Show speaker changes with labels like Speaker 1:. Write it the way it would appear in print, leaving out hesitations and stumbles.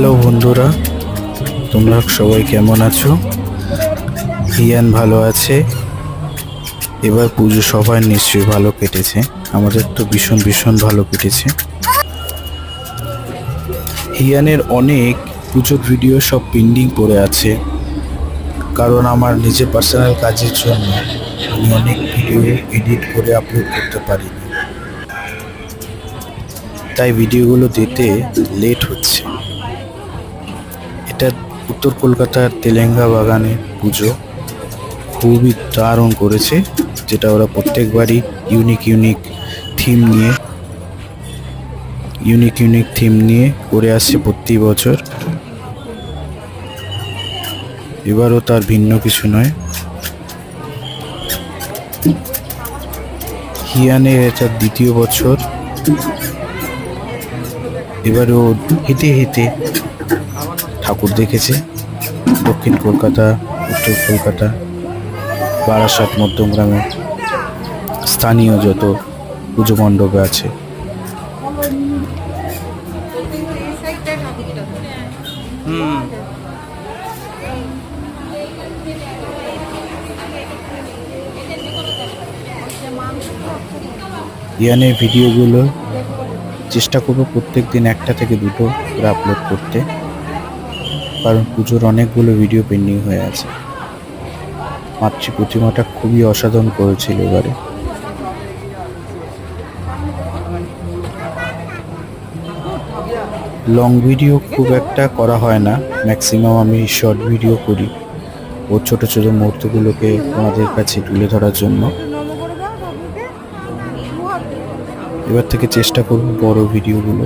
Speaker 1: Hello বন্ধুরা, তোমরা সবাই কেমন আছো? হিয়ান ভালো আছে। এবার পুজো সবাই নিশ্চয়ই ভালো কেটেছে। আমাদের তো ভীষণ ভীষণ ভালো কেটেছে। হিয়ানের অনেক পুজোর ভিডিও সব পেন্ডিং পড়ে আছে, কারণ আমার নিজের পার্সোনাল কাজের জন্য আমি অনেক ভিডিও এডিট করে আপলোড করতে পারিনি, তাই ভিডিওগুলো দিতে লেট হচ্ছে। এটা উত্তর কলকাতার তেলেঙ্গা বাগানে পুজো খুবই দারুণ করেছে, যেটা ওরা প্রত্যেকবারই ইউনিক থিম নিয়ে করে আসছে প্রতি বছর। এবারও তার ভিন্ন কিছু নয়। হিয়ানের এটা দ্বিতীয় বছর। এবারও হেঁটে হেঁটে ঠাকুর দেখেছে দক্ষিণ কলকাতা, উত্তর কলকাতা, বারাসাত, মধ্যমগ্রামে স্থানীয় যত পুজো মণ্ডপে আছে। ইয়ানের ভিডিওগুলো চেষ্টা করবো প্রত্যেক দিন একটা থেকে দুটো করে আপলোড করতে, কারণ পুজোর অনেকগুলো ভিডিও পেন্ডিং হয়ে আছে। মাতৃ প্রতিমাটা খুবই অসাধারণ করেছিল এবারে। লং ভিডিও খুব একটা করা হয় না, ম্যাক্সিমাম আমি শর্ট ভিডিও করি ও ছোট ছোট মুহূর্তগুলোকে আমাদের কাছে তুলে ধরার জন্য। এবার থেকে চেষ্টা করব বড় ভিডিওগুলো